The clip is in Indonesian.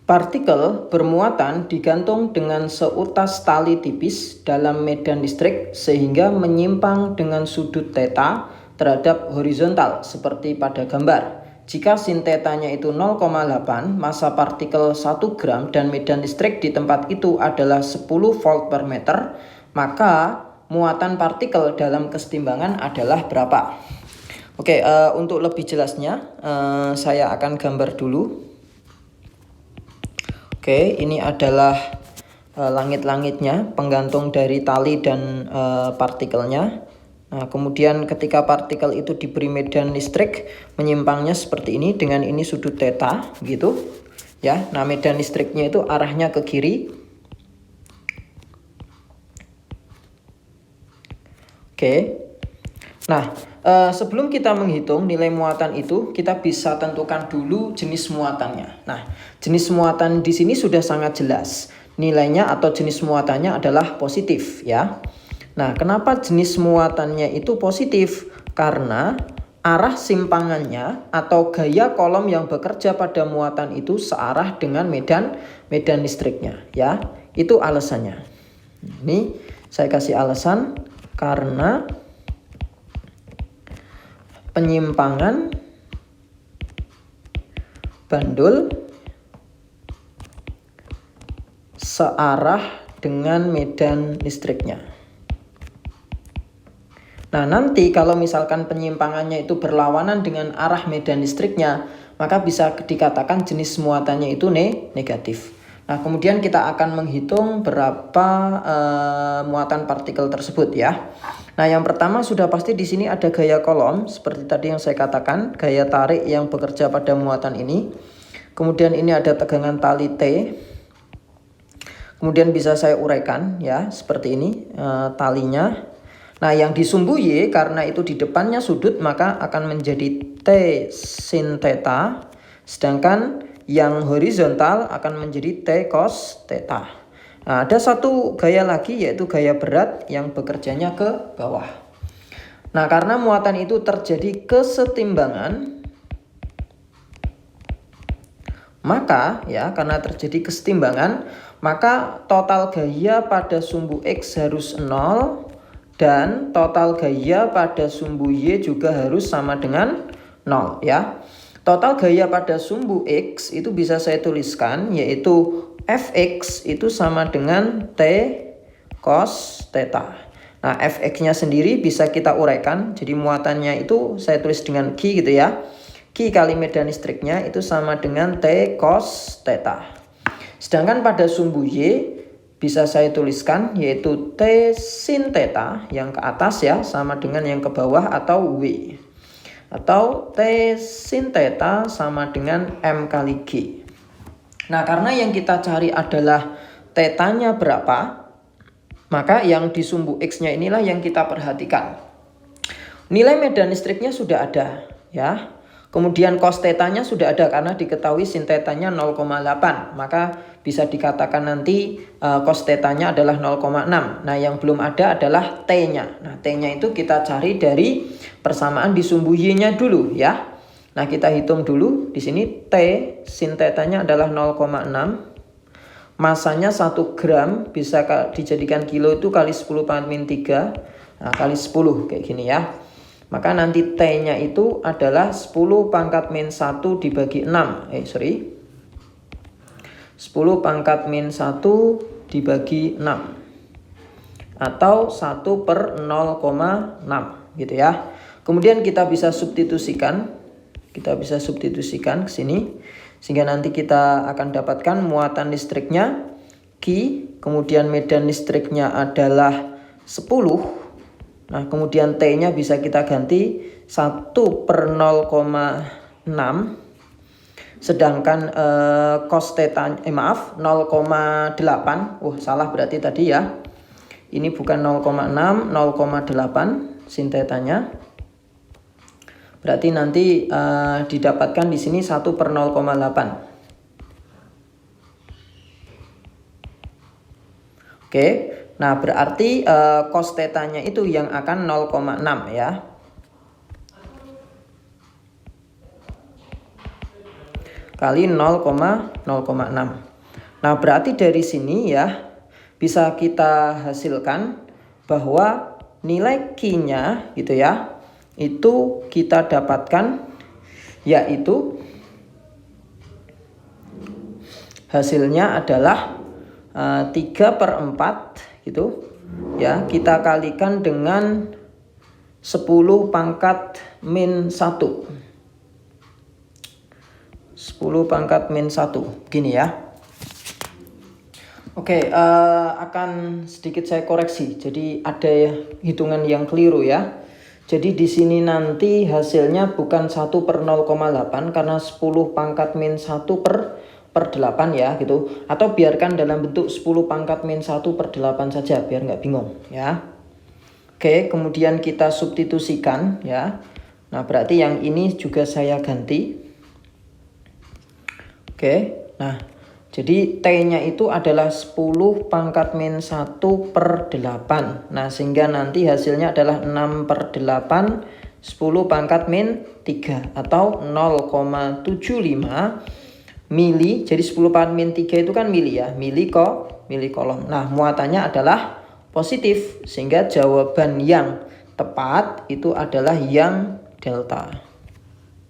Partikel bermuatan digantung dengan seutas tali tipis dalam medan listrik sehingga menyimpang dengan sudut theta terhadap horizontal seperti pada gambar. Jika sin tetanya itu 0,8, massa partikel 1 gram dan medan listrik di tempat itu adalah 10 volt per meter, maka muatan partikel dalam kesetimbangan adalah berapa? Oke, untuk lebih jelasnya saya akan gambar dulu. Oke, ini adalah langit-langitnya, penggantung dari tali dan partikelnya. Nah, kemudian ketika partikel itu diberi medan listrik, menyimpangnya seperti ini, dengan ini sudut theta, gitu. Ya, nah medan listriknya itu arahnya ke kiri. Oke. Nah, sebelum kita menghitung nilai muatan itu, kita bisa tentukan dulu jenis muatannya. Nah, jenis muatan di sini sudah sangat jelas. Nilainya atau jenis muatannya adalah positif, ya. Nah, kenapa jenis muatannya itu positif? Karena arah simpangannya atau gaya kolom yang bekerja pada muatan itu searah dengan medan listriknya, ya. Itu alasannya. Ini saya kasih alasan karena penyimpangan bandul searah dengan medan listriknya. Nah, nanti kalau misalkan penyimpangannya itu berlawanan dengan arah medan listriknya, maka bisa dikatakan jenis muatannya itu negatif. Nah, kemudian kita akan menghitung berapa muatan partikel tersebut, ya. Nah, yang pertama sudah pasti di sini ada gaya kolom seperti tadi yang saya katakan, gaya tarik yang bekerja pada muatan ini. Kemudian ini ada tegangan tali T. Kemudian bisa saya uraikan, ya, seperti ini talinya. Nah, yang di sumbu Y karena itu di depannya sudut maka akan menjadi T sin theta, sedangkan yang horizontal akan menjadi T cos theta. Nah, ada satu gaya lagi yaitu gaya berat yang bekerjanya ke bawah. Nah, karena muatan itu terjadi kesetimbangan, maka ya karena terjadi kesetimbangan, maka total gaya pada sumbu X harus 0 dan total gaya pada sumbu Y juga harus sama dengan 0, ya. Total gaya pada sumbu X itu bisa saya tuliskan yaitu Fx itu sama dengan T cos theta. Nah, Fx-nya sendiri bisa kita uraikan. Jadi muatannya itu saya tulis dengan Q gitu, ya. Q kali medan listriknya itu sama dengan T cos theta. Sedangkan pada sumbu Y bisa saya tuliskan yaitu T sin theta yang ke atas, ya, sama dengan yang ke bawah atau W. Atau T sin theta sama dengan M kali G. Nah, karena yang kita cari adalah tetanya berapa, maka yang di sumbu X-nya inilah yang kita perhatikan. Nilai medan listriknya sudah ada, ya. Kemudian cos tetanya sudah ada karena diketahui sin tetanya 0,8. Maka bisa dikatakan nanti cos tetanya adalah 0,6. Nah, yang belum ada adalah T-nya. Nah, T-nya itu kita cari dari persamaan di sumbu Y-nya dulu, ya. Nah, kita hitung dulu. Di sini T sin tetanya adalah 0,6. Masanya 1 gram bisa dijadikan kilo itu kali 10 pangkat min 3. Nah, kali 10 kayak gini, ya. Maka nanti T-nya itu adalah 10 pangkat min 1 dibagi 6. 10 pangkat min 1 dibagi 6. Atau 1 per 0,6 gitu, ya. Kemudian kita bisa substitusikan. Kita bisa substitusikan ke sini. Sehingga nanti kita akan dapatkan muatan listriknya Q. Kemudian medan listriknya adalah 10. Nah, kemudian T-nya bisa kita ganti 1 per 0,6. Sedangkan cos theta 0,8. Salah berarti tadi, ya. Ini bukan 0,6, 0,8 sin tetanya. Berarti nanti didapatkan di sini 1 per 0,8. Oke. Nah, berarti cos tetanya itu yang akan 0,6, ya. kali 0,6. Nah, berarti dari sini ya bisa kita hasilkan bahwa nilai Q-nya gitu ya, itu kita dapatkan yaitu hasilnya adalah 3/4 gitu ya, kita kalikan dengan 10 pangkat min 1. 10 pangkat min 1 begini ya. Oke, akan sedikit saya koreksi. Jadi ada hitungan yang keliru ya. Jadi di sini nanti hasilnya bukan 1/0,8 karena 10 pangkat min 1 per 8 ya gitu. Atau biarkan dalam bentuk 10 pangkat min 1/8 saja biar nggak bingung ya. Oke, kemudian kita substitusikan ya. Nah, berarti yang ini juga saya ganti. Oke, nah jadi T-nya itu adalah 10 pangkat min 1/8. Nah, sehingga nanti hasilnya adalah 6/8 10 pangkat min 3 atau 0,75 mili. Jadi 10 pangkat min 3 itu kan mili ya, mili kolom. Nah, muatannya adalah positif sehingga jawaban yang tepat itu adalah yang delta.